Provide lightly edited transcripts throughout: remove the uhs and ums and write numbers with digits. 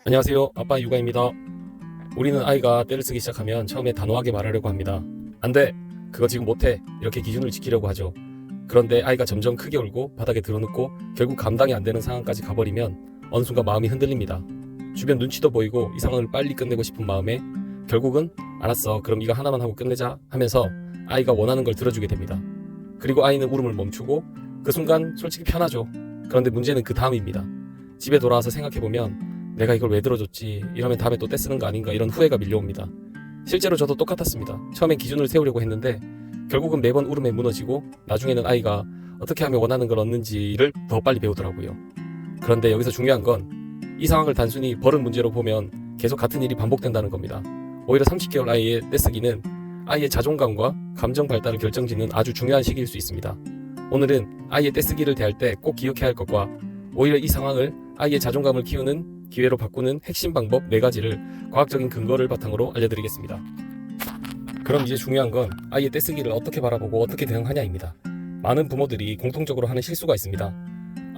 안녕하세요. 아빠 육아입니다. 우리는 아이가 떼를 쓰기 시작하면 처음에 단호하게 말하려고 합니다. 안 돼! 그거 지금 못해! 이렇게 기준을 지키려고 하죠. 그런데 아이가 점점 크게 울고 바닥에 드러눕고 결국 감당이 안 되는 상황까지 가버리면 어느 순간 마음이 흔들립니다. 주변 눈치도 보이고 이 상황을 빨리 끝내고 싶은 마음에 결국은 알았어, 그럼 이거 하나만 하고 끝내자 하면서 아이가 원하는 걸 들어주게 됩니다. 그리고 아이는 울음을 멈추고 그 순간 솔직히 편하죠. 그런데 문제는 그 다음입니다. 집에 돌아와서 생각해보면 내가 이걸 왜 들어줬지? 이러면 다음에 또 떼쓰는 거 아닌가? 이런 후회가 밀려옵니다. 실제로 저도 똑같았습니다. 처음엔 기준을 세우려고 했는데 결국은 매번 울음에 무너지고 나중에는 아이가 어떻게 하면 원하는 걸 얻는지를 더 빨리 배우더라고요. 그런데 여기서 중요한 건 이 상황을 단순히 버릇 문제로 보면 계속 같은 일이 반복된다는 겁니다. 오히려 30개월 아이의 떼쓰기는 아이의 자존감과 감정 발달을 결정짓는 아주 중요한 시기일 수 있습니다. 오늘은 아이의 떼쓰기를 대할 때 꼭 기억해야 할 것과 오히려 이 상황을 아이의 자존감을 키우는 기회로 바꾸는 핵심 방법 4가지를 과학적인 근거를 바탕으로 알려드리겠습니다. 그럼 이제 중요한 건 아이의 떼쓰기를 어떻게 바라보고 어떻게 대응하냐입니다. 많은 부모들이 공통적으로 하는 실수가 있습니다.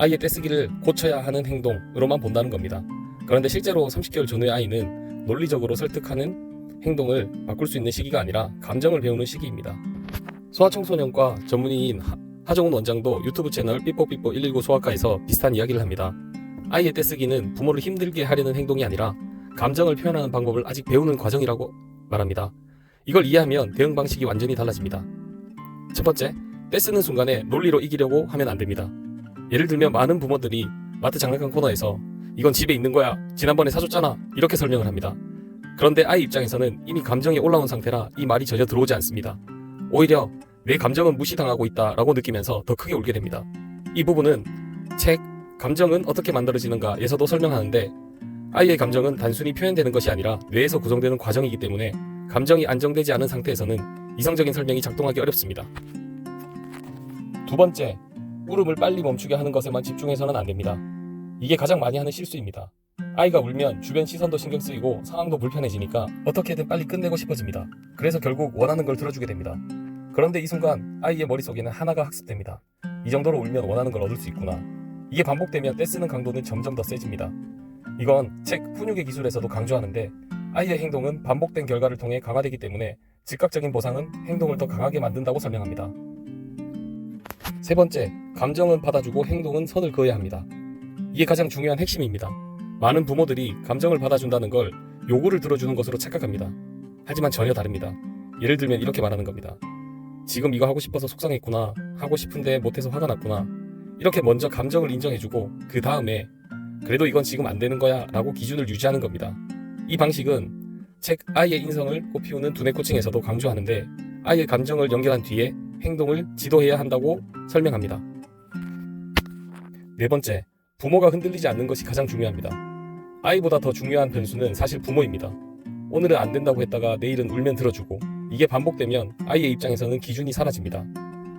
아이의 떼쓰기를 고쳐야 하는 행동으로만 본다는 겁니다. 그런데 실제로 30개월 전후의 아이는 논리적으로 설득하는 행동을 바꿀 수 있는 시기가 아니라 감정을 배우는 시기입니다. 소아청소년과 전문의인 하정훈 원장도 유튜브 채널 삐뽀삐뽀 119 소아과에서 비슷한 이야기를 합니다. 아이의 떼쓰기는 부모를 힘들게 하려는 행동이 아니라 감정을 표현하는 방법을 아직 배우는 과정이라고 말합니다. 이걸 이해하면 대응 방식이 완전히 달라집니다. 첫 번째, 떼쓰는 순간에 논리로 이기려고 하면 안 됩니다. 예를 들면 많은 부모들이 마트 장난감 코너에서 이건 집에 있는 거야, 지난번에 사줬잖아, 이렇게 설명을 합니다. 그런데 아이 입장에서는 이미 감정이 올라온 상태라 이 말이 전혀 들어오지 않습니다. 오히려 내 감정은 무시당하고 있다라고 느끼면서 더 크게 울게 됩니다. 이 부분은 책 감정은 어떻게 만들어지는가에서도 설명하는데 아이의 감정은 단순히 표현되는 것이 아니라 뇌에서 구성되는 과정이기 때문에 감정이 안정되지 않은 상태에서는 이성적인 설명이 작동하기 어렵습니다. 두 번째, 울음을 빨리 멈추게 하는 것에만 집중해서는 안 됩니다. 이게 가장 많이 하는 실수입니다. 아이가 울면 주변 시선도 신경 쓰이고 상황도 불편해지니까 어떻게든 빨리 끝내고 싶어집니다. 그래서 결국 원하는 걸 들어주게 됩니다. 그런데 이 순간 아이의 머릿속에는 하나가 학습됩니다. 이 정도로 울면 원하는 걸 얻을 수 있구나. 이게 반복되면 떼쓰는 강도는 점점 더 세집니다. 이건 책 훈육의 기술에서도 강조하는데 아이의 행동은 반복된 결과를 통해 강화되기 때문에 즉각적인 보상은 행동을 더 강하게 만든다고 설명합니다. 세 번째, 감정은 받아주고 행동은 선을 그어야 합니다. 이게 가장 중요한 핵심입니다. 많은 부모들이 감정을 받아준다는 걸 요구를 들어주는 것으로 착각합니다. 하지만 전혀 다릅니다. 예를 들면 이렇게 말하는 겁니다. 지금 이거 하고 싶어서 속상했구나, 하고 싶은데 못해서 화가 났구나, 이렇게 먼저 감정을 인정해주고 그 다음에 그래도 이건 지금 안 되는 거야 라고 기준을 유지하는 겁니다. 이 방식은 책 아이의 인성을 꽃피우는 두뇌 코칭에서도 강조하는데 아이의 감정을 연결한 뒤에 행동을 지도해야 한다고 설명합니다. 네 번째, 부모가 흔들리지 않는 것이 가장 중요합니다. 아이보다 더 중요한 변수는 사실 부모입니다. 오늘은 안 된다고 했다가 내일은 울면 들어주고 이게 반복되면 아이의 입장에서는 기준이 사라집니다.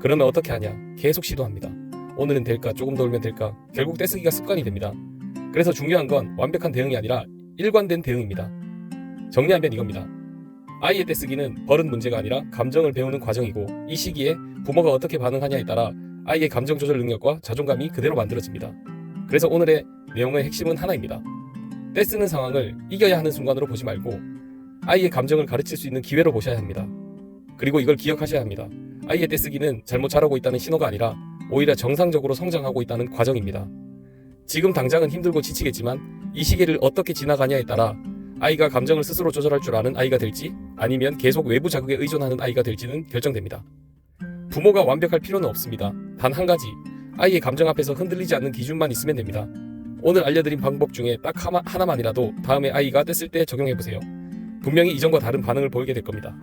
그러면 어떻게 하냐? 계속 시도합니다. 오늘은 될까? 조금 더 울면 될까? 결국 떼쓰기가 습관이 됩니다. 그래서 중요한 건 완벽한 대응이 아니라 일관된 대응입니다. 정리하면 이겁니다. 아이의 떼쓰기는 버릇 문제가 아니라 감정을 배우는 과정이고 이 시기에 부모가 어떻게 반응하냐에 따라 아이의 감정 조절 능력과 자존감이 그대로 만들어집니다. 그래서 오늘의 내용의 핵심은 하나입니다. 떼쓰는 상황을 이겨야 하는 순간으로 보지 말고 아이의 감정을 가르칠 수 있는 기회로 보셔야 합니다. 그리고 이걸 기억하셔야 합니다. 아이의 떼쓰기는 잘못 자라고 있다는 신호가 아니라 오히려 정상적으로 성장하고 있다는 과정입니다. 지금 당장은 힘들고 지치겠지만 이 시기를 어떻게 지나가냐에 따라 아이가 감정을 스스로 조절할 줄 아는 아이가 될지 아니면 계속 외부 자극에 의존하는 아이가 될지는 결정됩니다. 부모가 완벽할 필요는 없습니다. 단 한 가지, 아이의 감정 앞에서 흔들리지 않는 기준만 있으면 됩니다. 오늘 알려드린 방법 중에 딱 하나만이라도 다음에 아이가 뗐을 때 적용해보세요. 분명히 이전과 다른 반응을 보이게 될 겁니다.